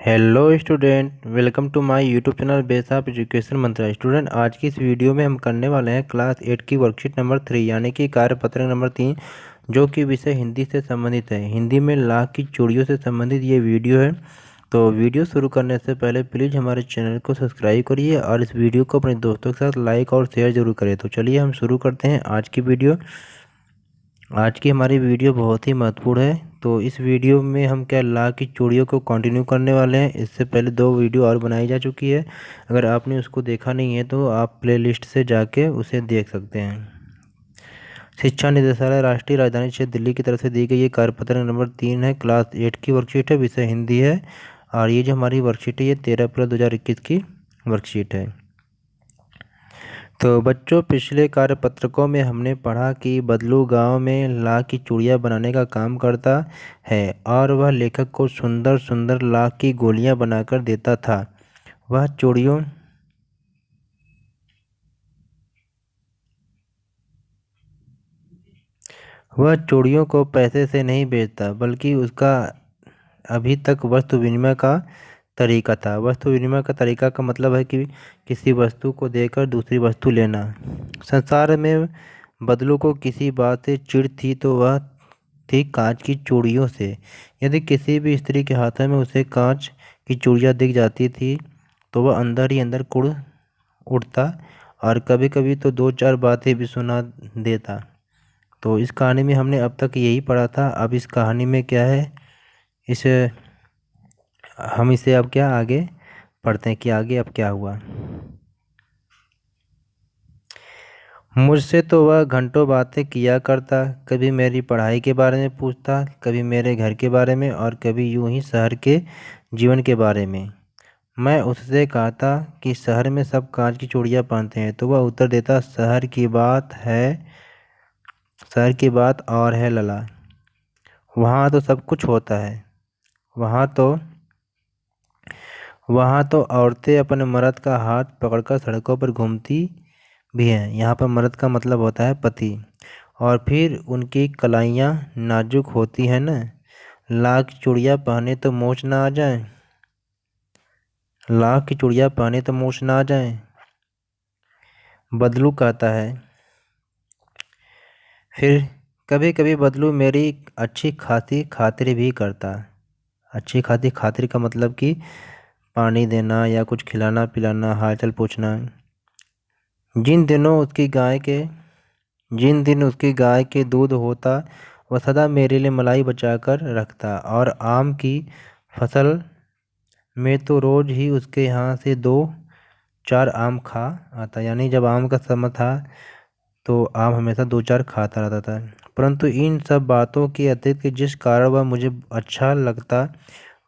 Hello student, welcome to my YouTube channel base of education Mantra. Student, आज की इस video में हम करने वाले हैं क्लास 8 की वर्कशीट नंबर 3 यानी कि कार्यपत्र नंबर 3, जो कि विषय हिंदी से संबंधित है। हिंदी में लाख की चूड़ियों से संबंधित ये वीडियो है। तो वीडियो शुरू करने से पहले प्लीज़ हमारे चैनल को सब्सक्राइब करिए और इस वीडियो को अपने दोस्तों के साथ लाइक और शेयर जरूर करें। तो चलिए हम शुरू करते हैं आज की वीडियो। आज की हमारी वीडियो बहुत ही महत्वपूर्ण है। तो इस वीडियो में हम क्या ला की चूड़ियों को कंटिन्यू करने वाले हैं। इससे पहले 2 वीडियो और बनाई जा चुकी है। अगर आपने उसको देखा नहीं है तो आप प्लेलिस्ट से जाके उसे देख सकते हैं। शिक्षा निदेशालय राष्ट्रीय राजधानी क्षेत्र दिल्ली की तरफ से दी गई ये कार्यपत्र नंबर 3 है। क्लास 8 की वर्कशीट है, विषय हिंदी है। और ये जो हमारी वर्कशीट है ये 13 अप्रैल 2021 की वर्कशीट है। तो बच्चों, पिछले कार्यपत्रकों में हमने पढ़ा कि बदलू गांव में लाख की चूड़ियाँ बनाने का काम करता है और वह लेखक को सुंदर सुंदर लाख की गोलियां बनाकर देता था। वह चूड़ियों वह चूड़ियों को पैसे से नहीं बेचता, बल्कि उसका अभी तक वस्तु विनिमय का तरीका था। वस्तु विनिमय का तरीका का मतलब है कि किसी वस्तु को देकर दूसरी वस्तु लेना। संसार में बदलू को किसी बात से चिढ़ थी तो वह थी कांच की चूड़ियों से। यदि किसी भी स्त्री के हाथों में उसे कांच की चूड़ियाँ दिख जाती थी तो वह अंदर ही अंदर कुढ़ उठता और कभी कभी तो 2-4 बातें भी सुना देता। तो इस कहानी में हमने अब तक यही पढ़ा था। अब इस कहानी में क्या है, इसे हम इसे अब क्या आगे पढ़ते हैं कि आगे अब क्या हुआ। मुझसे तो वह घंटों बातें किया करता, कभी मेरी पढ़ाई के बारे में पूछता, कभी मेरे घर के बारे में और कभी यूं ही शहर के जीवन के बारे में। मैं उससे कहता कि शहर में सब कांच की चूड़ियाँ पहनते हैं तो वह उत्तर देता, शहर की बात और है लला। वहाँ तो सब कुछ होता है। वहाँ तो वहाँ तो औरतें अपने मर्द का हाथ पकड़कर सड़कों पर घूमती भी हैं। यहाँ पर मर्द का मतलब होता है पति। और फिर उनकी कलाइयाँ नाजुक होती हैं न। लाख की चूड़ियाँ पहने तो मोच ना आ जाए। लाख की चूड़ियाँ पहने तो मोच ना आ जाए, बदलू कहता है। फिर कभी कभी बदलू मेरी अच्छी खासी खातिर भी करता। अच्छी खासी खातिर का मतलब कि पानी देना या कुछ खिलाना पिलाना, हालचाल पूछना। जिन दिनों उसकी गाय के जिन दिन उसकी गाय के दूध होता वह सदा मेरे लिए मलाई बचाकर रखता। और आम की फसल में तो रोज ही उसके यहाँ से 2-4 आम खा आता। यानी जब आम का समय था तो आम हमेशा 2-4 खाता रहता था। परंतु इन सब बातों के अतिरिक्त जिस कारण वह मुझे अच्छा लगता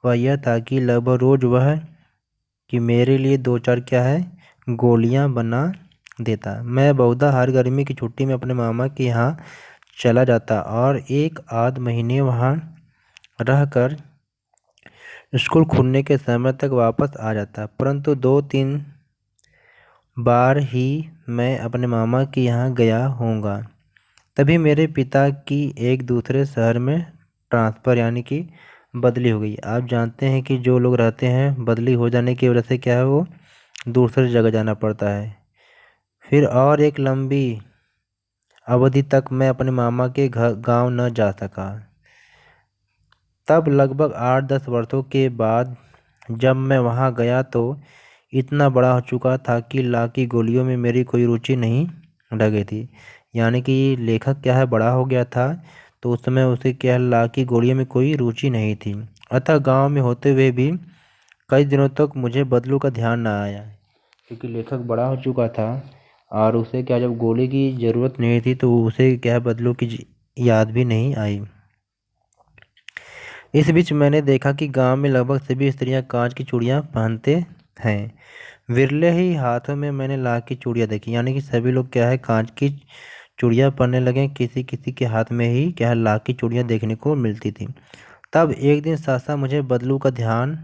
वह यह था कि लगभग रोज वह कि मेरे लिए 2-4 क्या है गोलियां बना देता। मैं बहुधा हर गर्मी की छुट्टी में अपने मामा के यहाँ चला जाता और 1-आध महीने वहाँ रहकर स्कूल खुलने के समय तक वापस आ जाता। परंतु 2-3 बार ही मैं अपने मामा के यहाँ गया होऊंगा। तभी मेरे पिता की एक दूसरे शहर में ट्रांसफ़र यानी कि बदली हो गई। आप जानते हैं कि जो लोग रहते हैं बदली हो जाने की वजह से क्या है, वो दूसरी जगह जाना पड़ता है। फिर और एक लंबी अवधि तक मैं अपने मामा के घर गांव न जा सका। तब लगभग 8-10 वर्षों के बाद जब मैं वहां गया तो इतना बड़ा हो चुका था कि ला की गोलियों में मेरी कोई रुचि नहीं लगी थी। यानी कि लेखक क्या है, बड़ा हो गया था तो उस समय उसे क्या है, ला की गोलियों में कोई रुचि नहीं थी। अतः गांव में होते हुए भी कई दिनों तक मुझे बदलू का ध्यान न आया, क्योंकि लेखक बड़ा हो चुका था और उसे क्या जब गोली की ज़रूरत नहीं थी तो उसे क्या है बदलू की याद भी नहीं आई। इस बीच मैंने देखा कि गांव में लगभग सभी स्त्रियां कांच की चूड़ियां पहनते हैं। विरले ही हाथों में मैंने लाख की चूड़ियां देखी। यानी कि सभी लोग क्या है कांच की चूड़ियां पहनने लगे। किसी किसी के हाथ में ही क्या है लाख की चूड़ियां देखने को मिलती थी। तब एक दिन सासा मुझे बदलू का ध्यान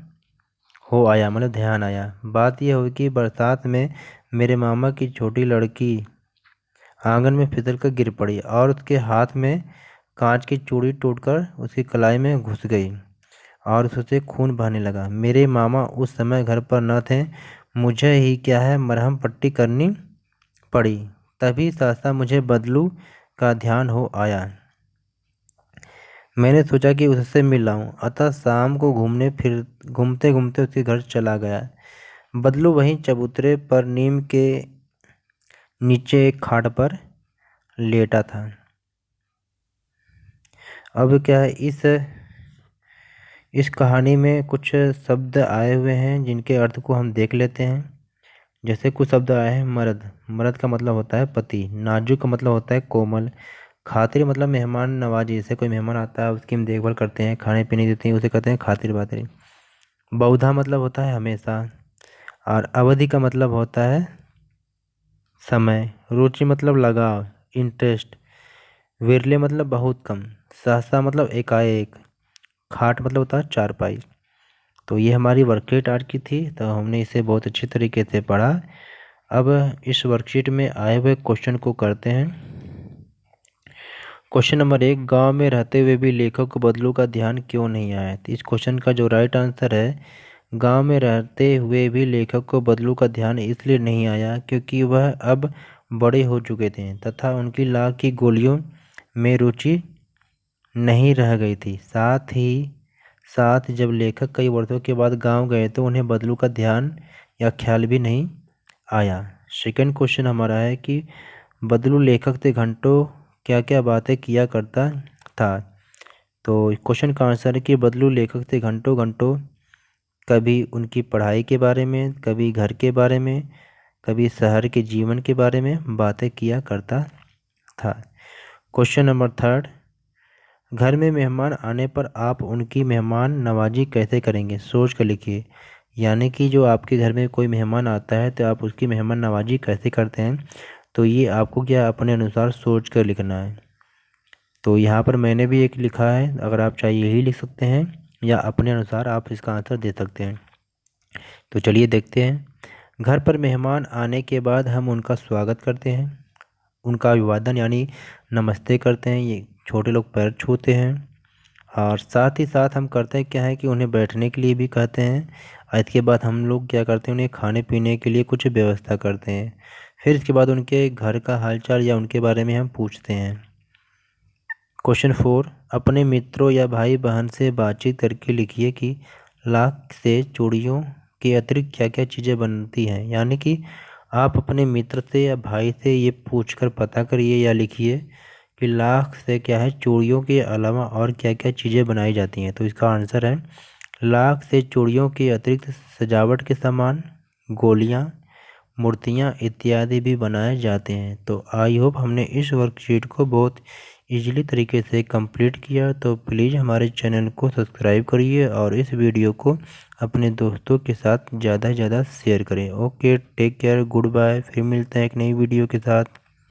आया। बात यह हुई कि बरसात में मेरे मामा की छोटी लड़की आंगन में फिसल कर गिर पड़ी और उसके हाथ में कांच की चूड़ी टूटकर उसकी कलाई में घुस गई और उससे खून बहने लगा। मेरे मामा उस समय घर पर न थे, मुझे ही क्या है मरहम पट्टी करनी पड़ी। तभी सहसा मुझे बदलू का ध्यान हो आया। मैंने सोचा कि उससे मिल आऊं, अतः शाम को घूमते घूमते उसके घर चला गया। बदलू वहीं चबूतरे पर नीम के नीचे एक खाट पर लेटा था। अब क्या है, इस कहानी में कुछ शब्द आए हुए हैं जिनके अर्थ को हम देख लेते हैं। जैसे कुछ शब्द आए हैं, मर्द। मर्द का मतलब होता है पति। नाजुक का मतलब होता है कोमल। खातिर मतलब मेहमान नवाजी, जैसे कोई मेहमान आता है उसकी हम देखभाल करते हैं, खाने पीने देते हैं, उसे कहते हैं खातिर बातिर। बहुधा मतलब होता है हमेशा। और अवधि का मतलब होता है समय। रुचि मतलब लगाव, इंटरेस्ट। विरले मतलब बहुत कम। सहसा मतलब एकाएक। खाट मतलब होता है चारपाई। तो ये हमारी वर्कशीट आज की थी, तो हमने इसे बहुत अच्छी तरीके से पढ़ा। अब इस वर्कशीट में आए हुए क्वेश्चन को करते हैं। क्वेश्चन नंबर 1, गांव में रहते हुए भी लेखक को बदलू का ध्यान क्यों नहीं आया? तो इस क्वेश्चन का जो राइट आंसर है, गांव में रहते हुए भी लेखक को बदलू का ध्यान इसलिए नहीं आया क्योंकि वह अब बड़े हो चुके थे तथा उनकी लाख की गोलियों में रुचि नहीं रह गई थी। साथ ही साथ जब लेखक कई वर्षों के बाद गांव गए तो उन्हें बदलू का ध्यान या ख्याल भी नहीं आया। सेकंड क्वेश्चन हमारा है कि बदलू लेखक से घंटों क्या क्या बातें किया करता था? तो क्वेश्चन का आंसर है कि बदलू लेखक से घंटों घंटों कभी उनकी पढ़ाई के बारे में, कभी घर के बारे में, कभी शहर के जीवन के बारे में बातें किया करता था। क्वेश्चन नंबर 3, घर में मेहमान आने पर आप उनकी मेहमान नवाजी कैसे करेंगे? सोच कर लिखिए। यानी कि जो आपके घर में कोई मेहमान आता है तो आप उसकी मेहमान नवाजी कैसे करते हैं, तो ये आपको क्या अपने अनुसार सोच कर लिखना है। तो यहाँ पर मैंने भी एक लिखा है, अगर आप चाहिए यही लिख सकते हैं या अपने अनुसार आप इसका आंसर दे सकते हैं। तो चलिए देखते हैं। घर पर मेहमान आने के बाद हम उनका स्वागत करते हैं, उनका अभिवादन यानी नमस्ते करते हैं। ये छोटे लोग पैर छूते हैं। और साथ ही साथ हम करते हैं क्या है कि उन्हें बैठने के लिए भी कहते हैं। और इसके बाद हम लोग क्या करते हैं, उन्हें खाने पीने के लिए कुछ व्यवस्था करते हैं। फिर इसके बाद उनके घर का हालचाल या उनके बारे में हम पूछते हैं। क्वेश्चन 4, अपने मित्रों या भाई बहन से बातचीत करके लिखिए कि लाख से चूड़ियों के अतिरिक्त क्या क्या चीज़ें बनती हैं। यानी कि आप अपने मित्र से या भाई से ये पूछकर पता करिए या लिखिए कि लाख से क्या है चूड़ियों के अलावा और क्या क्या चीज़ें बनाई जाती हैं। तो इसका आंसर है लाख से चूड़ियों के अतिरिक्त सजावट के सामान, गोलियाँ, मूर्तियाँ इत्यादि भी बनाए जाते हैं। तो आई होप हमने इस वर्कशीट को बहुत इजीली तरीके से कंप्लीट किया। तो प्लीज़ हमारे चैनल को सब्सक्राइब करिए और इस वीडियो को अपने दोस्तों के साथ ज़्यादा से ज़्यादा शेयर करें। Okay, take care, good bye. फिर मिलते हैं एक नई वीडियो के साथ।